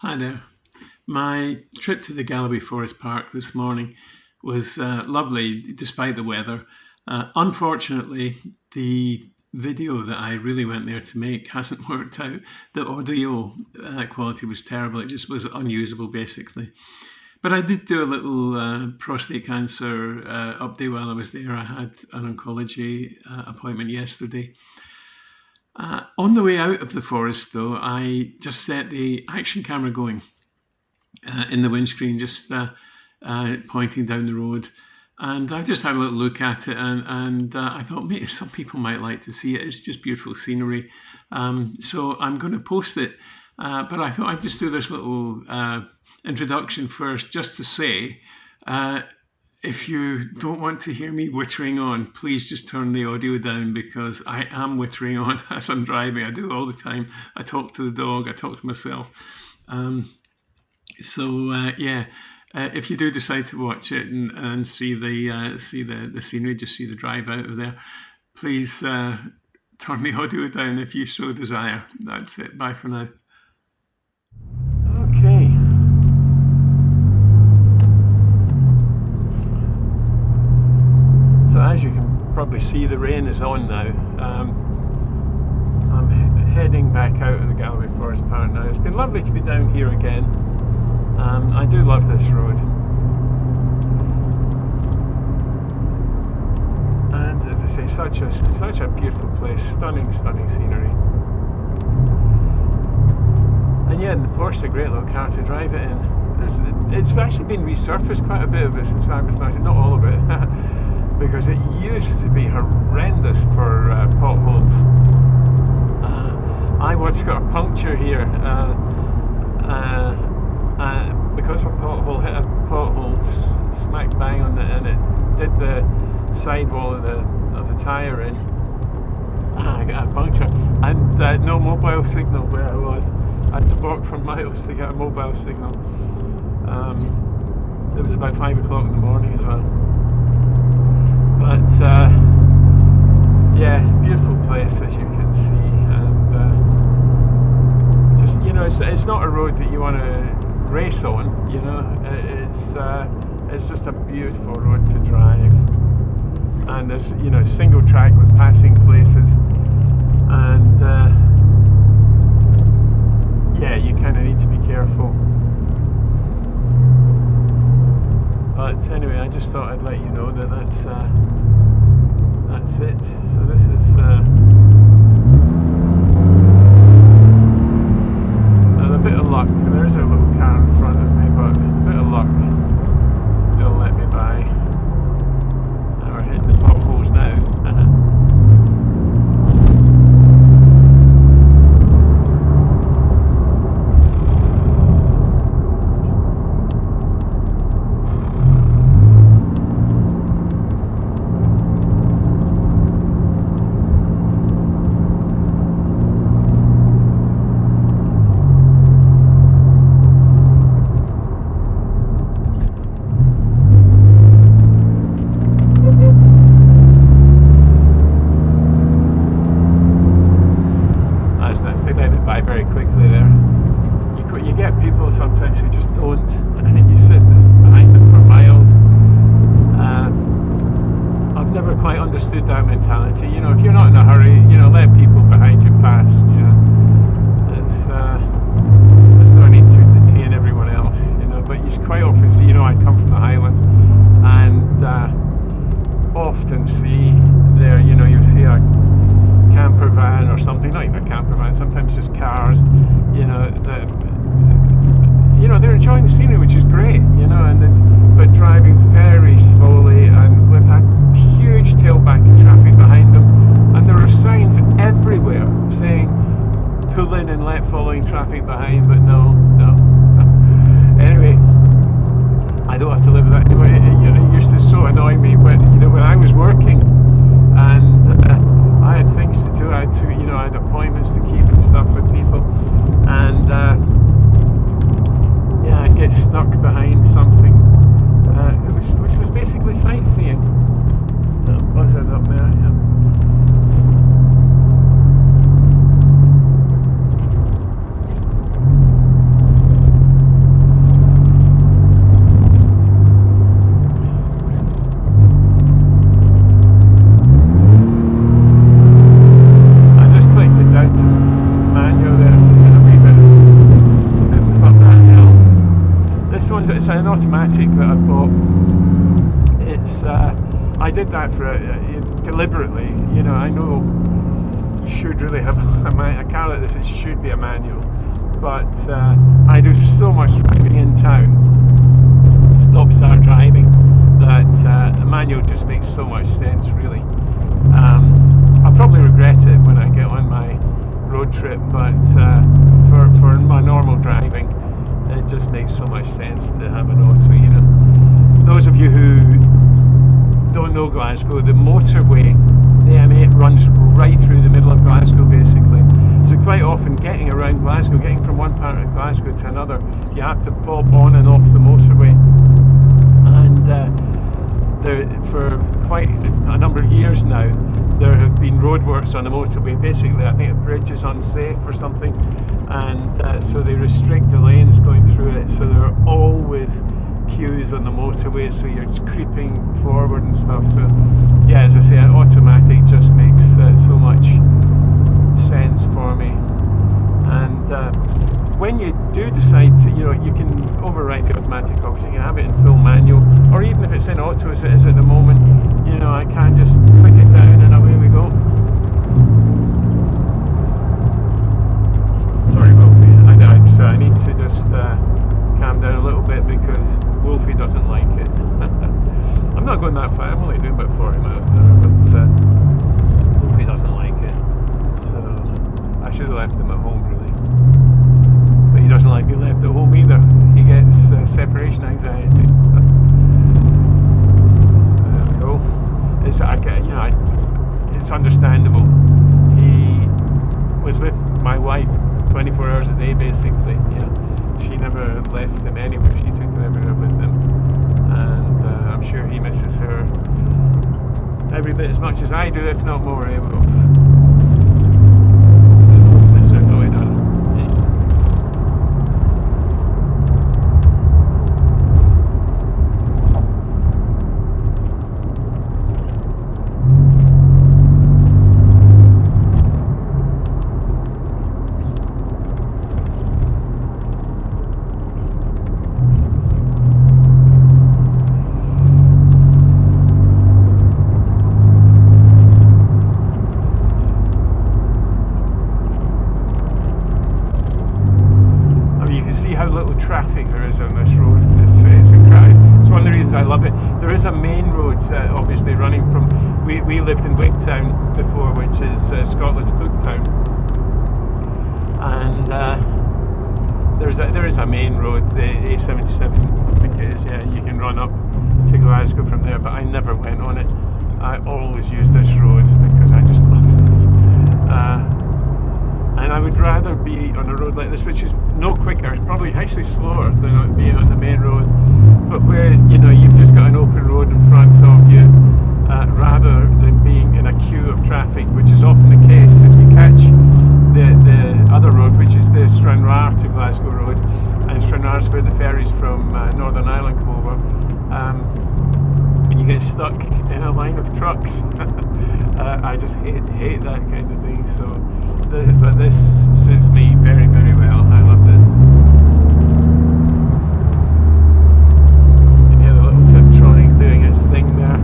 Hi there. My trip to the Galloway Forest Park this morning was lovely despite the weather. Unfortunately, the video that I really went there to make hasn't worked out. The audio quality was terrible, it just was unusable basically. But I did do a little prostate cancer update while I was there. I had an oncology appointment yesterday. On the way out of the forest, though, I just set the action camera going in the windscreen, just pointing down the road. And I just had a little look at it, and I thought maybe some people might like to see it. It's just beautiful scenery. So I'm going to post it. But I thought I'd just do this little introduction first, just to say, if you don't want to hear me wittering on, please just turn the audio down because I am wittering on as I'm driving. I do it all the time. I talk to the dog, I talk to myself. If you do decide to watch it and see the scenery, just see the drive out of there, please turn the audio down if you so desire. That's it. Bye for now. Okay. So as you can probably see, the rain is on now. I'm heading back out of the Galloway Forest Park now. It's been lovely to be down here again. I do love this road. And as I say, such a beautiful place, stunning scenery. And yeah, the Porsche's a great little car to drive it in. It's actually been resurfaced quite a bit of it since I was starting, not all of it. Because it used to be horrendous for potholes. I once got a puncture here because a pothole hit a pothole smack bang on it, and it did the sidewall of the tyre in. I got a puncture, and no mobile signal where I was. I had to walk for miles to get a mobile signal. It was about 5 o'clock in the morning as well. But yeah, beautiful place as you can see, and just it's not a road that you want to race on. It's just a beautiful road to drive, and there's single track with passing places, and yeah, you kind of need to be careful. But anyway, I just thought I'd let you know that that's it. So this is a bit of luck. There's a little car in front of me, but a bit of luck, they'll let me by. And we're hitting the potholes now. Sometimes you just don't, and you sit behind them for miles. I've never quite understood that mentality. If you're not in a hurry, let people behind you pass. There's no need to detain everyone else. But you quite often see. I come from the Highlands, and often see there. You'll see a camper van or something, not even a camper van. Sometimes just cars. They're enjoying the scenery, which is great, but driving very slowly and with a huge tailback of traffic behind them. And there are signs everywhere saying pull in and let following traffic behind, but no. Anyway, I don't have to live with that anyway. It used to so annoy me when I was working and I had things to do. I had appointments to keep and stuff with people, and yeah, I'd get stuck behind something, which was basically sightseeing. That buzzard up there. Yeah. it's an automatic that I've bought. It's I did that for deliberately. You know, I know you should really have a car like this. It should be a manual, but I do so much driving in town, stop-start driving, that a manual just makes so much sense, really. I'll probably regret it when I get on my road trip, but for my normal driving, it just makes so much sense to have an auto. You know, those of you who don't know Glasgow, the motorway, the M8, runs right through the middle of Glasgow, basically. So quite often, getting around Glasgow, getting from one part of Glasgow to another, you have to pop on and off the motorway. And for quite a number of years now, there have been roadworks on the motorway. Basically, I think a bridge is unsafe or something, and so they restrict the lanes going through it. So there are always queues on the motorway, so you're just creeping forward and stuff. So yeah, as I say, an automatic just makes so much sense for me. And when you do decide to, you know, you can override the automatic, obviously you can have it in full manual, or even if it's in auto as it is at the moment, you know, I can just click it down and away we go. Sorry Wolfie, I need to just calm down a little bit because Wolfie doesn't like it. I'm not going that far, I'm only doing about 40 miles an hour, but Wolfie doesn't like it. So I should have left him at home, really. But he doesn't like being left at home either. He gets separation anxiety. So there we go. It's, you know, it's understandable. He was with my wife 24 hours a day, basically. You know, she never left him anywhere. She took him everywhere with him, and I'm sure he misses her every bit as much as I do, if not more. Traffic there is on this road. It's incredible. It's one of the reasons I love it. There is a main road, obviously running from. We lived in Wigtown before, which is Scotland's Booktown, and there is a main road, the A77, I think it is. Yeah, you can run up to Glasgow from there, but I never went on it. I always use this road because I just love this. And I would rather be on a road like this, which is no quicker, it's probably actually slower than being on the main road, but where, you know, you've just got an open road in front of you, rather than being in a queue of traffic, which is often the case if you catch the other road, which is the Stranraer to Glasgow road, and Stranraer is where the ferries from Northern Ireland come over, and you get stuck in a line of trucks. I just hate that kind of thing. So, but this suits me very, very well. I love this. You hear the little Tiptronic doing its thing there.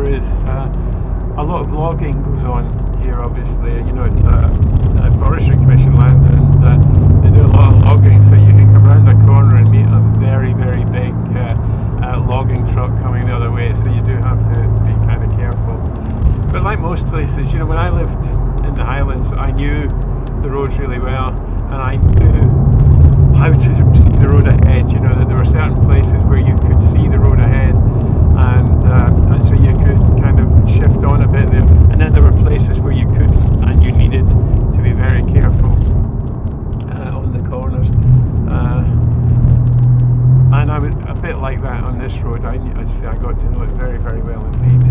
there is a lot of logging goes on here. Obviously, you know, it's a forestry commission land, and they do a lot of logging. So you can come around the corner and meet a very, very big logging truck coming the other way. So you do have to be kind of careful. But like most places, you know, when I lived in the Highlands, I knew the roads really well, and I knew how to see the road ahead. You know, that there were certain places where you could see the road ahead, and so you could kind of shift on a bit there. And then there were places where you couldn't, and you needed to be very careful on the corners. And I was a bit like that on this road. I got to know it very, very well indeed.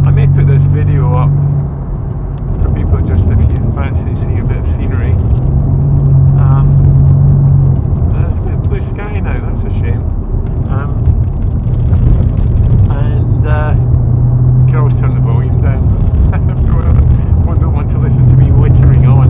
I may put this video up for people just if you fancy seeing a bit of scenery. There's a bit of blue sky now, that's a shame. And you can always turn the volume down if one don't want to listen to me wittering on.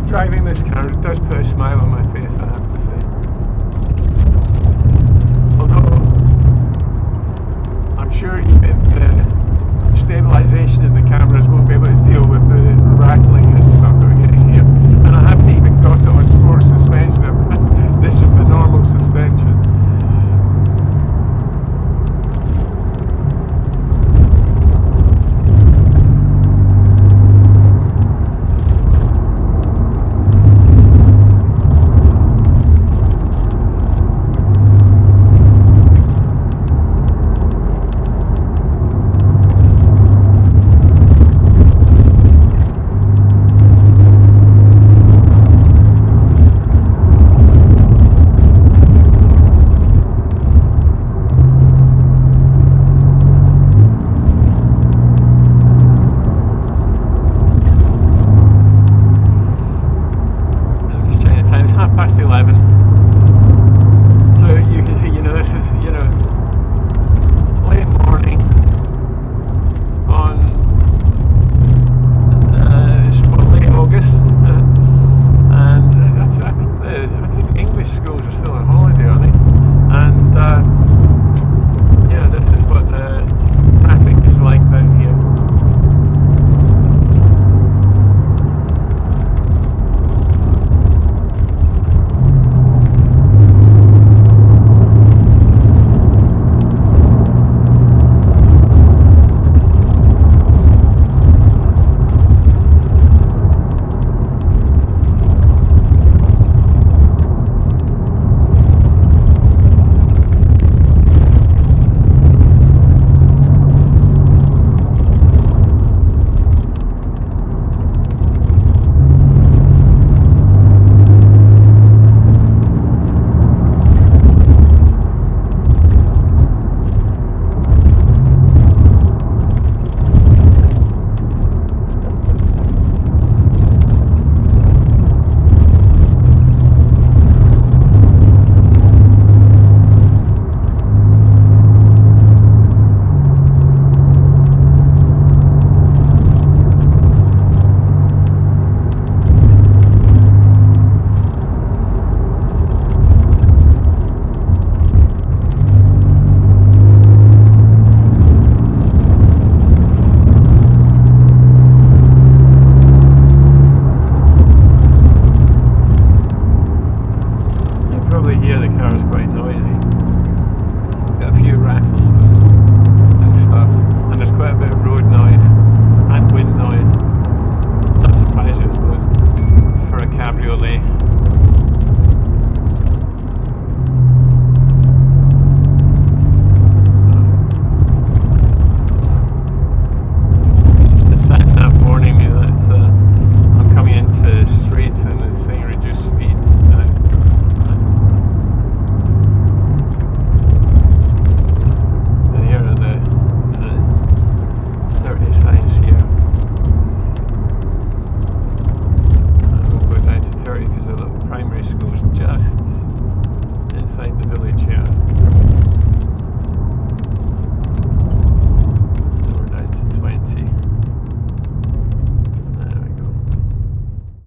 Driving this car, it does put a smile on my face, I have to say. Although, I'm sure even the stabilisation in the cameras won't be able to deal with the racket